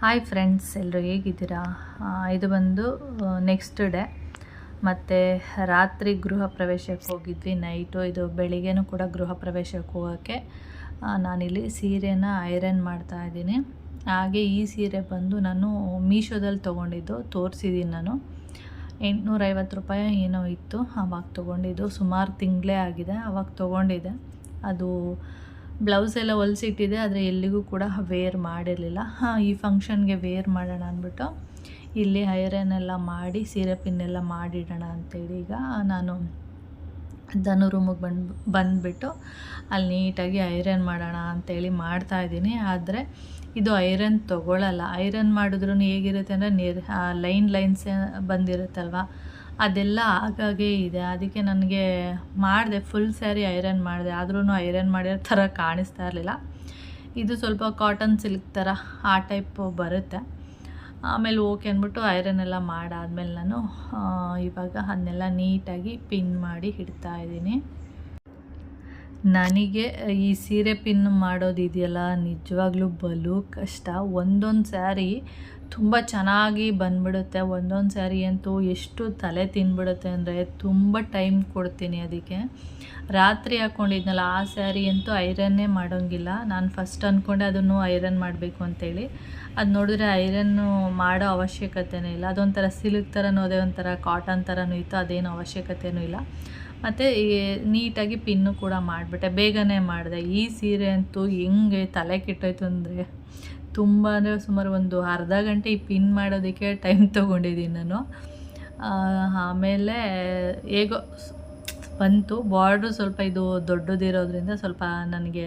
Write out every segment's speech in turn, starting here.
Hi friends, ಎಲ್ಲರೂ ಹೇಗಿದ್ದೀರಾ? ಇದು ಬಂದು ನೆಕ್ಸ್ಟ್ ಡೇ ಮತ್ತು ರಾತ್ರಿ ಗೃಹ ಪ್ರವೇಶಕ್ಕೆ ಹೋಗಿದ್ವಿ. ನೈಟು ಇದು ಬೆಳಿಗ್ಗೆನೂ ಕೂಡ ಗೃಹ ಪ್ರವೇಶಕ್ಕೆ ಹೋಗೋಕ್ಕೆ ನಾನಿಲ್ಲಿ ಸೀರೆನ ಐರನ್ ಮಾಡ್ತಾಯಿದ್ದೀನಿ. ಹಾಗೆ ಈ ಸೀರೆ ಬಂದು ನಾನು ಮೀಶೋದಲ್ಲಿ ತೊಗೊಂಡಿದ್ದು, ತೋರಿಸಿದ್ದೀನಿ ನಾನು. 850 ರೂಪಾಯಿ ಏನೋ ಇತ್ತು ಆವಾಗ ತೊಗೊಂಡಿದ್ದು. ಸುಮಾರು ತಿಂಗಳೇ ಆಗಿದೆ ಆವಾಗ ತೊಗೊಂಡಿದ್ದೆ. ಅದು ಬ್ಲೌಸ್ ಎಲ್ಲ ಹೊಲಿಸಿಟ್ಟಿದೆ, ಆದರೆ ಎಲ್ಲಿಗೂ ಕೂಡ ವೇರ್ ಮಾಡಿರಲಿಲ್ಲ. ಈ ಫಂಕ್ಷನ್ಗೆ ವೇರ್ ಮಾಡೋಣ ಅಂದ್ಬಿಟ್ಟು ಇಲ್ಲಿ ಐರನ್ ಎಲ್ಲ ಮಾಡಿ ಸೀರೆ ಪಿನ್ನೆಲ್ಲ ಮಾಡಿಡೋಣ ಅಂತೇಳಿ ಈಗ ನಾನು ಧನು ರೂಮಿಗೆ ಬಂದುಬಿಟ್ಟು ಅಲ್ಲಿ ನೀಟಾಗಿ ಐರನ್ ಮಾಡೋಣ ಅಂತೇಳಿ ಮಾಡ್ತಾಯಿದ್ದೀನಿ. ಆದರೆ ಇದು ಐರನ್ ತೊಗೊಳ್ಳಲ್ಲ. ಐರನ್ ಮಾಡಿದ್ರೂ ಹೇಗಿರುತ್ತೆ ಅಂದರೆ ಲೈನ್ಸ್ ಬಂದಿರುತ್ತಲ್ವ, ಅದೆಲ್ಲ ಆಗಾಗೇ ಇದೆ. ಅದಕ್ಕೆ ನನಗೆ ಮಾಡಿದೆ, ಫುಲ್ ಸ್ಯಾರಿ ಐರನ್ ಮಾಡಿದೆ, ಆದ್ರೂ ಐರನ್ ಮಾಡಿರೋ ಥರ ಕಾಣಿಸ್ತಾ ಇರಲಿಲ್ಲ. ಇದು ಸ್ವಲ್ಪ ಕಾಟನ್ ಸಿಲ್ಕ್ ಥರ ಆ ಟೈಪ್ ಬರುತ್ತೆ. ಆಮೇಲೆ ಓಕೆ ಅಂದ್ಬಿಟ್ಟು ಐರನ್ ಎಲ್ಲ ಮಾಡಾದ್ಮೇಲೆ ನಾನು ಇವಾಗ ಅದನ್ನೆಲ್ಲ ನೀಟಾಗಿ ಪಿನ್ ಮಾಡಿ ಇಡ್ತಾಯಿದ್ದೀನಿ. ನನಗೆ ಈ ಸೀರೆ ಪಿನ್ ಮಾಡೋದಿದೆಯಲ್ಲ, ನಿಜವಾಗ್ಲೂ ಬಲು ಕಷ್ಟ. ಒಂದೊಂದು ಸ್ಯಾರಿ ತುಂಬ ಚೆನ್ನಾಗಿ ಬಂದ್ಬಿಡುತ್ತೆ, ಒಂದೊಂದು ಸ್ಯಾರಿ ಅಂತೂ ಎಷ್ಟು ತಲೆ ತಿನ್ಬಿಡುತ್ತೆ ಅಂದರೆ ತುಂಬ ಟೈಮ್ ಕೊಡ್ತೀನಿ ಅದಕ್ಕೆ. ರಾತ್ರಿ ಹಾಕ್ಕೊಂಡಿದ್ನಲ್ಲ ಆ ಸ್ಯಾರಿ ಅಂತೂ ಐರನ್ನೇ ಮಾಡೋಂಗಿಲ್ಲ. ನಾನು ಫಸ್ಟ್ ಅಂದ್ಕೊಂಡೆ ಅದನ್ನು ಐರನ್ ಮಾಡಬೇಕು ಅಂತೇಳಿ. ಅದು ನೋಡಿದ್ರೆ ಐರನ್ನು ಮಾಡೋ ಅವಶ್ಯಕತೆಯೇ ಇಲ್ಲ. ಅದೊಂಥರ ಸಿಲ್ಕ್ ಥರನೂ ಅದೇ ಒಂಥರ ಕಾಟನ್ ಥರನೂ ಇತ್ತು, ಅದೇನು ಅವಶ್ಯಕತೆಯೂ ಇಲ್ಲ. ಮತ್ತು ನೀಟಾಗಿ ಪಿನ್ನು ಕೂಡ ಮಾಡಿಬಿಟ್ಟೆ, ಬೇಗನೆ ಮಾಡಿದೆ. ಈ ಸೀರೆ ಅಂತೂ ಹೆಂಗೆ ತಲೆ ಕೆಟ್ಟೋಯ್ತು ಅಂದರೆ ತುಂಬ ಅಂದರೆ ಸುಮಾರು ಒಂದು ಅರ್ಧ ಗಂಟೆ ಈ ಪಿನ್ ಮಾಡೋದಕ್ಕೆ ಟೈಮ್ ತೊಗೊಂಡಿದ್ದೀನಿ ನಾನು. ಆಮೇಲೆ ಹೇಗೋ ಬಂತು. ಬಾರ್ಡ್ರು ಸ್ವಲ್ಪ ಇದು ದೊಡ್ಡದಿರೋದ್ರಿಂದ ಸ್ವಲ್ಪ ನನಗೆ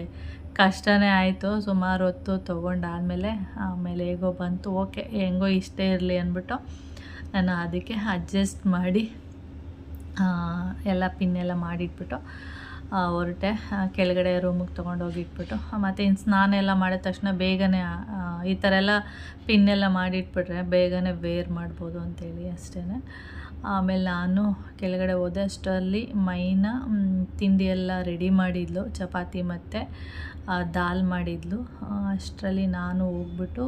ಕಷ್ಟನೇ ಆಯಿತು. ಸುಮಾರು ಹೊತ್ತು ತೊಗೊಂಡಾದಮೇಲೆ ಆಮೇಲೆ ಹೇಗೋ ಬಂತು. ಓಕೆ, ಹೆಂಗೋ ಇಷ್ಟೇ ಇರಲಿ ಅಂದ್ಬಿಟ್ಟು ನಾನು ಅದಕ್ಕೆ ಅಡ್ಜಸ್ಟ್ ಮಾಡಿ ಎಲ್ಲ ಪಿನ್ನೆಲ್ಲ ಮಾಡಿಟ್ಬಿಟ್ಟು ಹೊರಟೆ. ಕೆಳಗಡೆ ರೂಮಿಗೆ ತೊಗೊಂಡೋಗಿಟ್ಬಿಟ್ಟು ಮತ್ತು ಇನ್ನು ಸ್ನಾನ ಎಲ್ಲ ಮಾಡಿದ ತಕ್ಷಣ ಬೇಗನೆ ಈ ಥರ ಎಲ್ಲ ಪಿನ್ನೆಲ್ಲ ಮಾಡಿಟ್ಬಿಟ್ರೆ ಬೇಗನೆ ವೇರ್ ಮಾಡ್ಬೋದು ಅಂತೇಳಿ ಅಷ್ಟೇ. ಆಮೇಲೆ ನಾನು ಕೆಳಗಡೆ ಹೋದೆ. ಅಷ್ಟರಲ್ಲಿ ಮೈನ ತಿಂಡಿ ಎಲ್ಲ ರೆಡಿ ಮಾಡಿದ್ಲು, ಚಪಾತಿ ಮತ್ತು ದಾಲ್ ಮಾಡಿದ್ಲು. ಅಷ್ಟರಲ್ಲಿ ನಾನು ಹೋಗ್ಬಿಟ್ಟು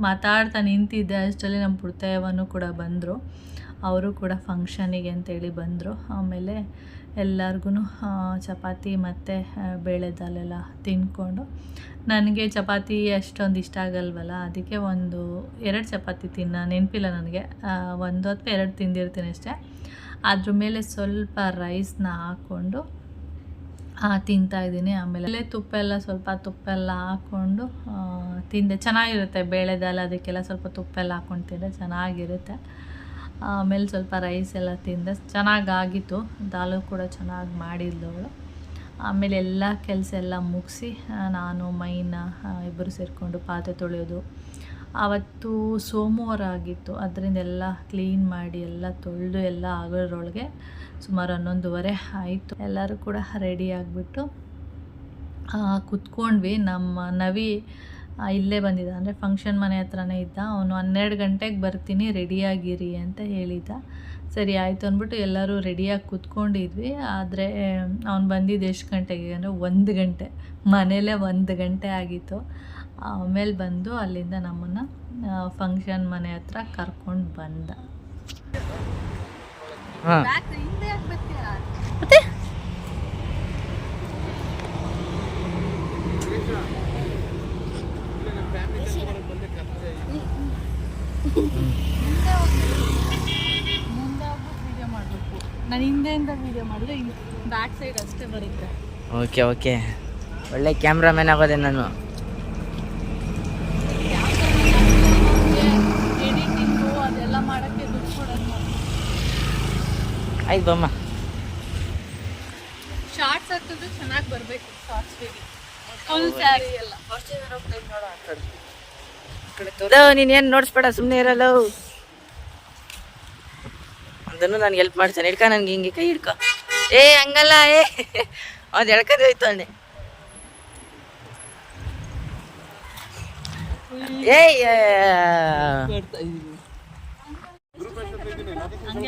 ಮಾತಾಡ್ತಾ ನಿಂತಿದ್ದೆ. ಅಷ್ಟರಲ್ಲಿ ನಮ್ಮ ಪುಡ್ತಯ್ಯವನ್ನು ಕೂಡ ಬಂದರು. ಅವರು ಕೂಡ ಫಂಕ್ಷನಿಗೆ ಅಂತೇಳಿ ಬಂದರು. ಆಮೇಲೆ ಎಲ್ಲರಿಗೂ ಚಪಾತಿ ಮತ್ತು ಬೇಳೆ ದಾಲೆಲ್ಲ ತಿಂದ್ಕೊಂಡು, ನನಗೆ ಚಪಾತಿ ಅಷ್ಟೊಂದು ಇಷ್ಟ ಆಗಲ್ವಲ್ಲ, ಅದಕ್ಕೆ 2 ಚಪಾತಿ ನೆನಪಿಲ್ಲ ನನಗೆ, 1 ಅಥವಾ 2 ತಿಂದಿರ್ತೀನಿ ಅಷ್ಟೇ. ಅದ್ರ ಮೇಲೆ ಸ್ವಲ್ಪ ರೈಸ್ನ ಹಾಕ್ಕೊಂಡು ತಿಂತಾಯಿದ್ದೀನಿ. ಆಮೇಲೆ ತುಪ್ಪ ಎಲ್ಲ ಹಾಕ್ಕೊಂಡು ತಿಂದೆ. ಚೆನ್ನಾಗಿರುತ್ತೆ ಬೇಳೆ ದಾಲ್, ಅದಕ್ಕೆಲ್ಲ ಸ್ವಲ್ಪ ತುಪ್ಪ ಎಲ್ಲ ಹಾಕ್ಕೊಂಡು ತಿಂದರೆ ಚೆನ್ನಾಗಿರುತ್ತೆ. ಆಮೇಲೆ ಸ್ವಲ್ಪ ರೈಸ್ ಎಲ್ಲ ತಿಂದೆ, ಚೆನ್ನಾಗಾಗಿತ್ತು. ದಾಲು ಕೂಡ ಚೆನ್ನಾಗಿ ಮಾಡಿದ್ಲವಳು. ಆಮೇಲೆ ಎಲ್ಲ ಕೆಲಸ ಎಲ್ಲ ಮುಗಿಸಿ ನಾನು ಮೈನ ಇಬ್ಬರು ಸೇರಿಕೊಂಡು ಪಾತ್ರೆ ತೊಳೆಯೋದು. ಆವತ್ತು ಸೋಮವಾರ ಆಗಿತ್ತು, ಅದರಿಂದ ಎಲ್ಲ ಕ್ಲೀನ್ ಮಾಡಿ ಎಲ್ಲ ತೊಳೆದು ಎಲ್ಲ ಆಗೋದ್ರೊಳಗೆ ಸುಮಾರು 11:30 ಆಯಿತು. ಎಲ್ಲರೂ ಕೂಡ ರೆಡಿ ಆಗಿಬಿಟ್ಟು ಕುತ್ಕೊಂಡ್ವಿ. ನಮ್ಮ ನವಿ ಇಲ್ಲೇ ಬಂದಿದ್ದ, ಅಂದರೆ ಫಂಕ್ಷನ್ ಮನೆ ಹತ್ರನೇ ಇದ್ದ. ಅವನು 12 ಗಂಟೆಗೆ ಬರ್ತೀನಿ, ರೆಡಿಯಾಗಿರಿ ಅಂತ ಹೇಳಿದ್ದ. ಸರಿ ಆಯಿತು ಅಂದ್ಬಿಟ್ಟು ಎಲ್ಲರೂ ರೆಡಿಯಾಗಿ ಕೂತ್ಕೊಂಡಿದ್ವಿ. ಆದರೆ ಅವ್ನು ಬಂದಿದ್ದು ಎಷ್ಟು ಗಂಟೆಗೆ ಅಂದರೆ 1 ಗಂಟೆ, ಮನೇಲೇ 1 ಗಂಟೆ ಆಗಿತ್ತು. ಆಮೇಲೆ ಬಂದು ಅಲ್ಲಿಂದ ನಮ್ಮನ್ನು ಫಂಕ್ಷನ್ ಮನೆ ಹತ್ರ ಕರ್ಕೊಂಡು ಬಂದ. ಮತ್ತೆ ನಾನು ಹಿಂದೆಯಿಂದ ವೀಡಿಯೋ ಮಾಡಿದ್ರೆ ಬ್ಯಾಕ್ ಸೈಡ್ ಅಷ್ಟೇ ಬರುತ್ತೆ. ಓಕೆ ಓಕೆ, ಒಳ್ಳೆ ಕ್ಯಾಮ್ರಾಮ್ಯಾನ್ ಆಗೋದೆ ನಾನು. ಎಡಿಟಿಂಗು ಅದೆಲ್ಲ ಮಾಡೋಕ್ಕೆ ದುಡ್ಡು ಕೊಡೋದು. ಆಯ್ತು ಬಮ್ಮ. ಶಾರ್ಟ್ಸ್ ಹಾಕಿದ್ರೆ ಚೆನ್ನಾಗಿ ಬರಬೇಕು. ಶಾರ್ಟ್ಸ್ಗೆ ಫುಲ್ ಸ್ಯಾರಿ ಎಲ್ಲ ನೀನೇನು ನೋಡಿಸ್ಬೇಡ, ಸುಮ್ಮನೆ ಇರಲ್ಲ. ಅದನ್ನು ನನಗೆ ಹೆಲ್ಪ್ ಮಾಡ್ತಾನೆ. ಹಿಡ್ಕ, ನನಗೆ ಹಿಂಗೆ ಕೈ ಹಿಡ್ಕೊ. ಹಂಗಲ್ಲ, ಅದು ಎಳ್ಕದೆ ಹೋಯ್ತು ಅಣ್ಣೆ.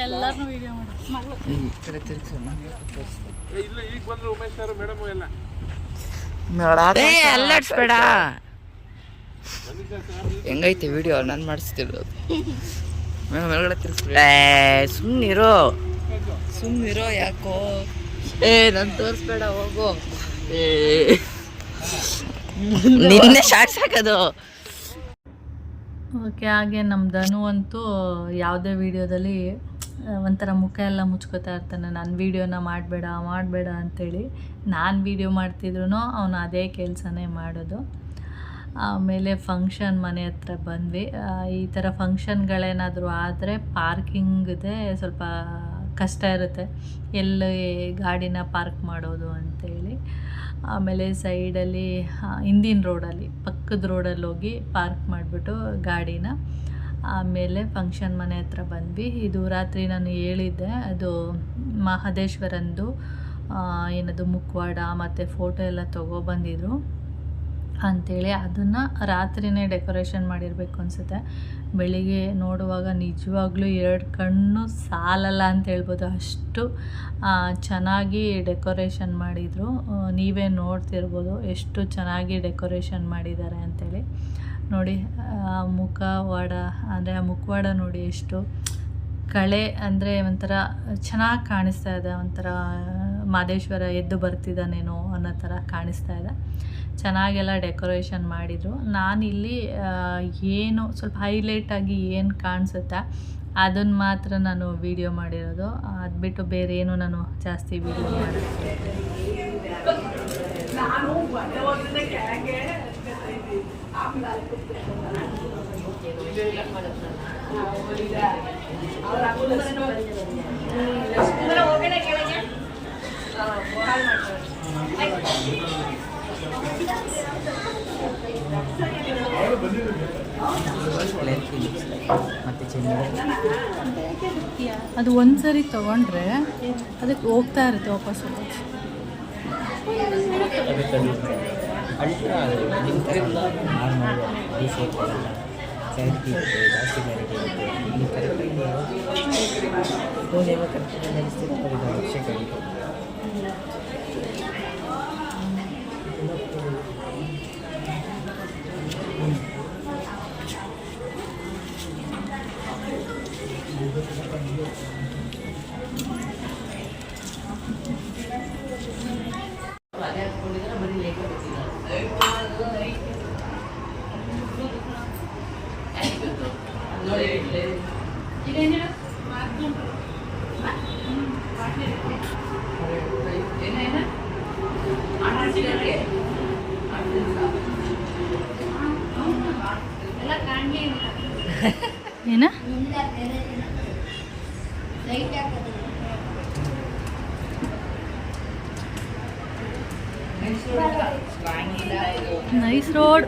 ಎಲ್ಲರೂ ವಿಡಿಯೋ ಅಲ್ಲಾಡ್ಸ್ಬೇಡ. ಹೆಂಗೈತೆ ವಿಡಿಯೋ ನಾನು ಮಾಡಿಸ್ತಿರೋದು ಮೇಲ್ಗಡೆ ಸುಮ್ಮನಿರೋ ಯಾಕೋ ನಾನು ತೋರಿಸ್ಬೇಡ ಹೋಗು ನಿನ್ನೆ ಶಾರ್ಟ್ಸ್ ಹಾಕೋದು. ಓಕೆ, ಹಾಗೆ ನಮ್ಮ ಧನು ಅಂತೂ ಯಾವುದೇ ವೀಡಿಯೋದಲ್ಲಿ ಒಂಥರ ಮುಖ ಎಲ್ಲ ಮುಚ್ಕೋತಾ ಇರ್ತಾನೆ. ನನ್ನ ವೀಡಿಯೋನ ಮಾಡಬೇಡ ಅಂತೇಳಿ. ನಾನು ವೀಡಿಯೋ ಮಾಡ್ತಿದ್ರು ಅವನು ಅದೇ ಕೆಲಸನೇ ಮಾಡೋದು. ಆಮೇಲೆ ಫಂಕ್ಷನ್ ಮನೆ ಹತ್ರ ಬಂದ್ವಿ. ಈ ಥರ ಫಂಕ್ಷನ್ಗಳೇನಾದರೂ ಆದರೆ ಪಾರ್ಕಿಂಗ್ದೇ ಸ್ವಲ್ಪ ಕಷ್ಟ ಇರುತ್ತೆ, ಎಲ್ಲಿ ಗಾಡಿನ ಪಾರ್ಕ್ ಮಾಡೋದು ಅಂತೇಳಿ. ಆಮೇಲೆ ಸೈಡಲ್ಲಿ ಹಿಂದಿನ ರೋಡಲ್ಲಿ ಪಕ್ಕದ ರೋಡಲ್ಲಿ ಹೋಗಿ ಪಾರ್ಕ್ ಮಾಡಿಬಿಟ್ಟು ಗಾಡಿನ ಆಮೇಲೆ ಫಂಕ್ಷನ್ ಮನೆ ಹತ್ರ ಬಂದ್ವಿ. ಇದು ರಾತ್ರಿ ನಾನು ಹೇಳಿದ್ದೆ, ಅದು ಮಹದೇಶ್ವರಂದು ಏನದು ಮುಖವಾಡ ಮತ್ತು ಫೋಟೋ ಎಲ್ಲ ತೊಗೊಬಂದಿದ್ರು ಅಂಥೇಳಿ. ಅದನ್ನು ರಾತ್ರಿಯೇ ಡೆಕೋರೇಷನ್ ಮಾಡಿರಬೇಕು ಅನಿಸುತ್ತೆ. ಬೆಳಿಗ್ಗೆ ನೋಡುವಾಗ ನಿಜವಾಗ್ಲೂ 2 ಕಣ್ಣು ಸಾಲಲ್ಲ ಅಂತ ಹೇಳ್ಬೋದು, ಅಷ್ಟು ಚೆನ್ನಾಗಿ ಡೆಕೋರೇಷನ್ ಮಾಡಿದರು. ನೀವೇ ನೋಡ್ತಿರ್ಬೋದು ಎಷ್ಟು ಚೆನ್ನಾಗಿ ಡೆಕೋರೇಷನ್ ಮಾಡಿದ್ದಾರೆ ಅಂಥೇಳಿ. ನೋಡಿ ಮುಖವಾಡ ಅಂದರೆ ಆ ಮುಖವಾಡ ನೋಡಿ ಎಷ್ಟು ಕಳೆ ಅಂದರೆ ಒಂಥರ ಚೆನ್ನಾಗಿ ಕಾಣಿಸ್ತಾ ಇದೆ. ಒಂಥರ ಮಹದೇಶ್ವರ ಎದ್ದು ಬರ್ತಿದ್ದಾನೇನೋ ಅನ್ನೋ ಥರ ಕಾಣಿಸ್ತಾ ಇದೆ. ಚೆನ್ನಾಗೆಲ್ಲ ಡೆಕೋರೇಷನ್ ಮಾಡಿದರು. ನಾನಿಲ್ಲಿ ಏನು ಸ್ವಲ್ಪ ಹೈಲೈಟಾಗಿ ಏನು ಕಾಣಿಸುತ್ತೆ ಅದನ್ನು ಮಾತ್ರ ನಾನು ವೀಡಿಯೋ ಮಾಡಿರೋದು. ಅದು ಬಿಟ್ಟು ಬೇರೆ ಏನು ನಾನು ಜಾಸ್ತಿ ವೀಡಿಯೋ ಮಾಡಿದ್ದೆ. ಅದು ಒಂದ್ಸರಿ ತಗೊಂಡ್ರೆ ಅದಕ್ಕೆ ಹೋಗ್ತಾ ಇರುತ್ತೆ ವಾಪಸ್. ಏನ ನೈಸ್ ರೋಡ್.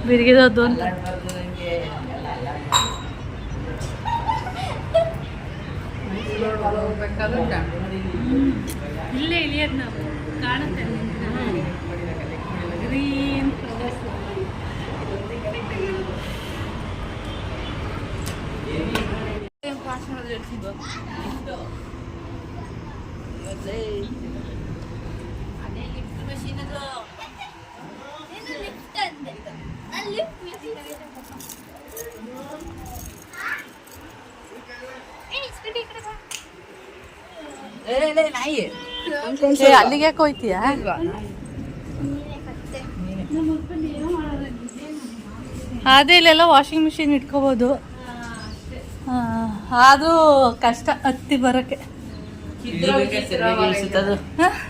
ಬಿರಿಗಿದದ್ದು ಅಂತ ಇಲ್ಲೇ ಇಳಿಯೋದು ನಾವು ಕಾಣುತ್ತೆ. ಗ್ರೀನ್ ಅಲ್ಲಿಗೆ ಯಾಕೆ ಹೋಯ್ತೀಯಾ? ಅದೇ ಇಲ್ಲೆಲ್ಲ ವಾಷಿಂಗ್ ಮಿಷಿನ್ ಇಟ್ಕೋಬೋದು. ಅದು ಕಷ್ಟ ಹತ್ತಿ ಬರೋಕ್ಕೆ.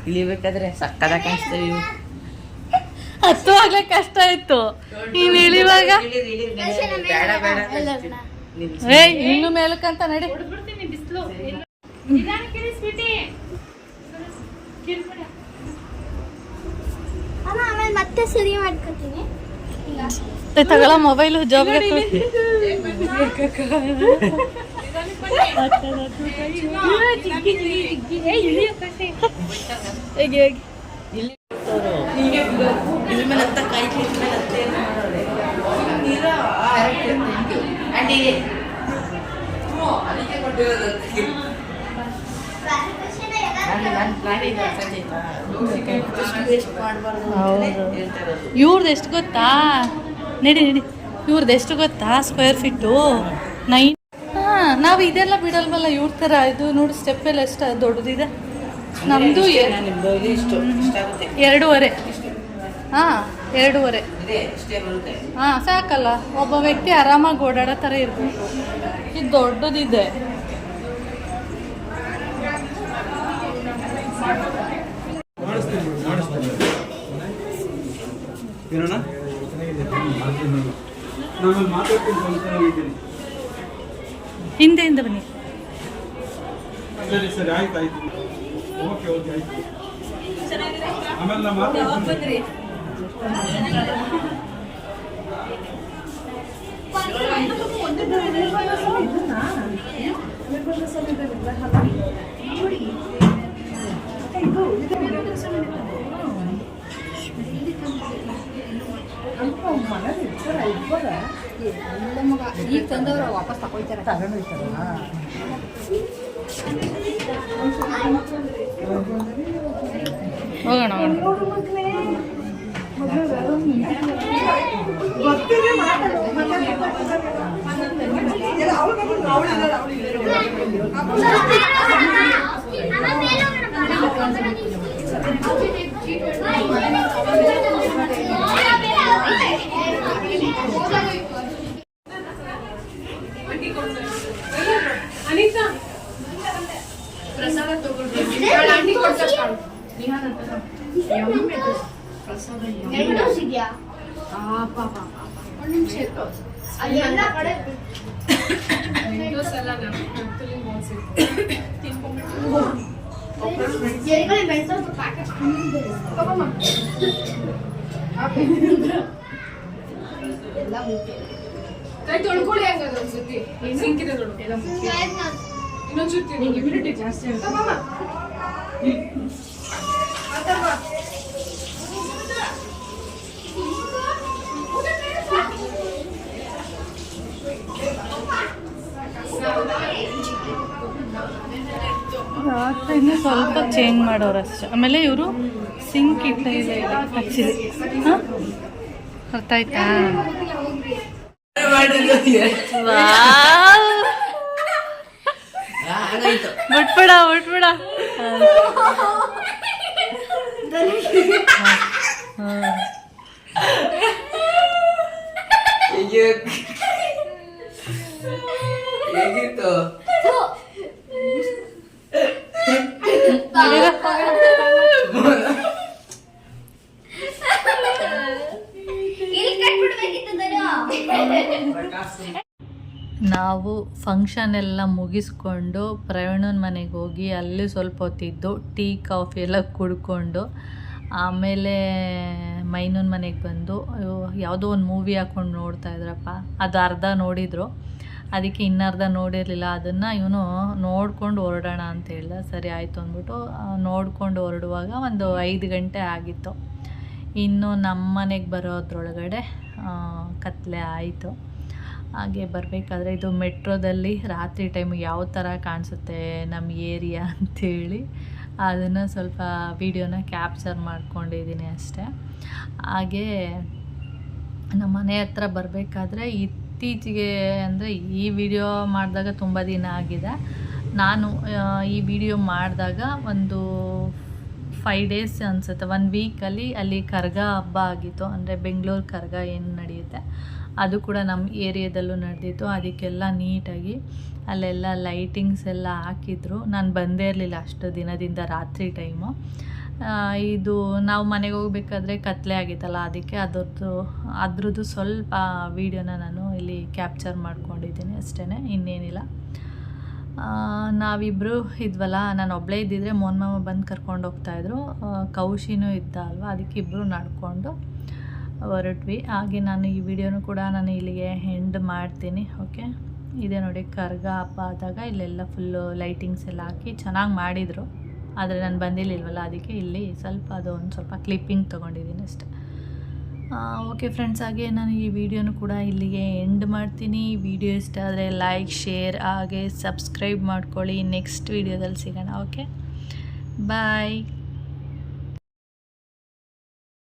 ಇಳಿಬೇಕಾದ್ರೆ ಸಕ್ಕದ ಕಾಣಿಸ್ತೇವೆ. ಹತ್ತುವಾಗಲೇ ಕಷ್ಟ ಇತ್ತು, ನೀನು ಇಳಿವಾಗ ಇನ್ನು ಮೇಲಕ್ಕಂತ ನಡಿ. ಮತ್ತೆ ಸರಿ ಮಾಡ್ಕೊತೀನಿ. ತಗೊಳ ಮೊಬೈಲು ಜಾಬ್ಗೆ ಹೌದು ಇವ್ರದ್ದು ಎಷ್ಟು ಗೊತ್ತಾ ನಡಿ ಇವ್ರದ್ದು ಎಷ್ಟು ಗೊತ್ತಾ ಸ್ಕ್ವೇರ್ ಫೀಟು 9. ಹಾಂ ನಾವು ಇದೆಲ್ಲ ಬಿಡಲ್ವಲ್ಲ ಇವ್ರ ಥರ ಇದು ನೋಡಿ ಸ್ಟೆಪ್ ಎಲ್ಲ ಎಷ್ಟು ದೊಡ್ಡದಿದೆ. ನಮ್ಮದು 2.5. ಹಾಂ 2.5. ಹಾಂ ಸಾಕಲ್ಲ, ಒಬ್ಬ ವ್ಯಕ್ತಿ ಆರಾಮಾಗಿ ಓಡಾಡೋ ಥರ ಇರಬೇಕು. ಇದು ದೊಡ್ಡದಿದೆ. ಹಿಂದೆಯಿಂದ ಬನ್ನಿ. ಸರಿ ಸರಿ ಆಯ್ತು ಆಯ್ತು ಓಕೆ ಓಕೆ ಆಯ್ತು ಆಮೇಲೆ ನಾ ಮಾತಾಡ್ತೀನಿ. ಈಗ ತಂದವರು ವಾಪಸ್ ತಗೊಳ್ತಾರೆ. ಹೋಗೋಣ ಕೈ ತೊಳ್ಕೊಳ್ಳಿ ಹಂಗಾದ್ರೆ ಒಂದ್ಸತಿ ಸಿಂಕಿದೆ ನೋಡು ಇನ್ನೊಂದ್ಸತಿ ನಿಂಗೆ ಇಮ್ಯುನಿಟಿ ಜಾಸ್ತಿ ಆಗುತ್ತೆ. ರಾತ್ರಿನೇ ಸ್ವಲ್ಪ ಚೇಂಜ್ ಮಾಡೋರು ಅಷ್ಟೇ. ಆಮೇಲೆ ಇವರು ಸಿಂಕ್ ಇಟ್ಟ ಇದೆ ಆ್ಯಕ್ಚುಲಿ. ಹಾಂ ಅರ್ಥ ಆಯ್ತಾ? ಬಿಟ್ಬಿಡ ಹೇಗಿತ್ತು? ನಾವು ಫಂಕ್ಷನ್ ಎಲ್ಲ ಮುಗಿಸ್ಕೊಂಡು ಪ್ರವೀಣನ ಮನೆಗೆ ಹೋಗಿ ಅಲ್ಲಿ ಸ್ವಲ್ಪ ಹೊತ್ತಿದ್ದು ಟೀ ಕಾಫಿ ಎಲ್ಲ ಕುಡ್ಕೊಂಡು ಆಮೇಲೆ ಮೈನೂನ್ ಮನೆಗೆ ಬಂದು ಯಾವುದೋ ಒಂದು ಮೂವಿ ಹಾಕ್ಕೊಂಡು ನೋಡ್ತಾ ಇದ್ರಪ್ಪ. ಅದು ಅರ್ಧ ನೋಡಿದರು, ಅದಕ್ಕೆ ಇನ್ನರ್ಧ ನೋಡಿರಲಿಲ್ಲ. ಅದನ್ನು ಇವನು ನೋಡ್ಕೊಂಡು ಹೊರಡೋಣ ಅಂತ ಹೇಳ್ದ. ಸರಿ ಆಯಿತು ಅಂದ್ಬಿಟ್ಟು ನೋಡ್ಕೊಂಡು ಹೊರಡುವಾಗ ಒಂದು 5 ಗಂಟೆ ಆಗಿತ್ತು. ಇನ್ನು ನಮ್ಮ ಮನೆಗೆ ಬರೋದ್ರೊಳಗಡೆ ಕತ್ಲೆ ಆಯಿತು. ಹಾಗೆ ಬರಬೇಕಾದ್ರೆ ಇದು ಮೆಟ್ರೋದಲ್ಲಿ ರಾತ್ರಿ ಟೈಮಿಗೆ ಯಾವ ಥರ ಕಾಣಿಸುತ್ತೆ ನಮ್ಮ ಏರಿಯಾ ಅಂಥೇಳಿ ಅದನ್ನು ಸ್ವಲ್ಪ ವಿಡಿಯೋನ ಕ್ಯಾಪ್ಚರ್ ಮಾಡ್ಕೊಂಡಿದ್ದೀನಿ ಅಷ್ಟೇ. ಹಾಗೆ ನಮ್ಮ ಮನೆ ಹತ್ರ ಬರಬೇಕಾದ್ರೆ ಇತ್ತೀಚೆಗೆ ಅಂದರೆ ಈ ವಿಡಿಯೋ ಮಾಡಿದಾಗ ತುಂಬ ದಿನ ಆಗಿದೆ. ನಾನು ಈ ವಿಡಿಯೋ ಮಾಡಿದಾಗ ಒಂದು 5 ಡೇಸ್ ಅನಿಸುತ್ತೆ, 1 ವೀಕಲ್ಲಿ ಅಲ್ಲಿ ಕರ್ಗ ಹಬ್ಬ ಆಗಿತ್ತು. ಅಂದರೆ ಬೆಂಗಳೂರು ಕರ್ಗ ಏನು ನಡೆಯುತ್ತೆ ಅದು ಕೂಡ ನಮ್ಮ ಏರಿಯಾದಲ್ಲೂ ನಡೆದಿತ್ತು. ಅದಕ್ಕೆಲ್ಲ ನೀಟಾಗಿ ಅಲ್ಲೆಲ್ಲ ಲೈಟಿಂಗ್ಸ್ ಎಲ್ಲ ಹಾಕಿದ್ರು. ನಾನು ಬಂದೇ ಇರಲಿಲ್ಲ ಅಷ್ಟು ದಿನದಿಂದ ರಾತ್ರಿ ಟೈಮು. ಇದು ನಾವು ಮನೆಗೆ ಹೋಗ್ಬೇಕಾದ್ರೆ ಕತ್ಲೆ ಆಗಿತ್ತಲ್ಲ, ಅದಕ್ಕೆ ಅದ್ರದ್ದು ಸ್ವಲ್ಪ ವೀಡಿಯೋನ ನಾನು ಇಲ್ಲಿ ಕ್ಯಾಪ್ಚರ್ ಮಾಡ್ಕೊಂಡಿದ್ದೀನಿ ಅಷ್ಟೇ, ಇನ್ನೇನಿಲ್ಲ. ನಾವಿಬ್ಬರು ಇದ್ವಲ್ಲ, ನಾನು ಒಬ್ಬಳೇ ಇದ್ದಿದ್ರೆ ಮೋಹನ್ ಮಾಮ ಬಂದು ಕರ್ಕೊಂಡು ಹೋಗ್ತಾಯಿದ್ರು. ಕೌಶಿನೂ ಇದ್ದ ಅಲ್ವಾ, ಅದಕ್ಕೆ ಇಬ್ಬರು ನಡ್ಕೊಂಡು ಹೊರಟ್ವಿ. ಹಾಗೆ ನಾನು ಈ ವಿಡಿಯೋನು ಕೂಡ ನಾನು ಇಲ್ಲಿಗೆ ಎಂಡ್ ಮಾಡ್ತೀನಿ. ಓಕೆ, ಇದೆ ನೋಡಿ ಕರ್ಗ ಹಬ್ಬ ಆದಾಗ ಇಲ್ಲೆಲ್ಲ ಫುಲ್ಲು ಲೈಟಿಂಗ್ಸ್ ಎಲ್ಲ ಹಾಕಿ ಚೆನ್ನಾಗಿ ಮಾಡಿದರು. ಆದರೆ ನಾನು ಬಂದಿಲ್ಲಿಲ್ವಲ್ಲ, ಅದಕ್ಕೆ ಇಲ್ಲಿ ಸ್ವಲ್ಪ ಅದು ಒಂದು ಸ್ವಲ್ಪ ಕ್ಲಿಪ್ಪಿಂಗ್ ತೊಗೊಂಡಿದ್ದೀನಿ ಅಷ್ಟೆ. ಓಕೆ ಫ್ರೆಂಡ್ಸ್, ಹಾಗೆ ನಾನು ಈ ವಿಡಿಯೋನು ಕೂಡ ಇಲ್ಲಿಗೆ ಎಂಡ್ ಮಾಡ್ತೀನಿ. ವಿಡಿಯೋ ಇಷ್ಟ ಆದರೆ ಲೈಕ್, ಶೇರ್ ಹಾಗೆ ಸಬ್ಸ್ಕ್ರೈಬ್ ಮಾಡ್ಕೊಳ್ಳಿ. ನೆಕ್ಸ್ಟ್ ವಿಡಿಯೋದಲ್ಲಿ ಸಿಗೋಣ. ಓಕೆ, ಬಾಯ್.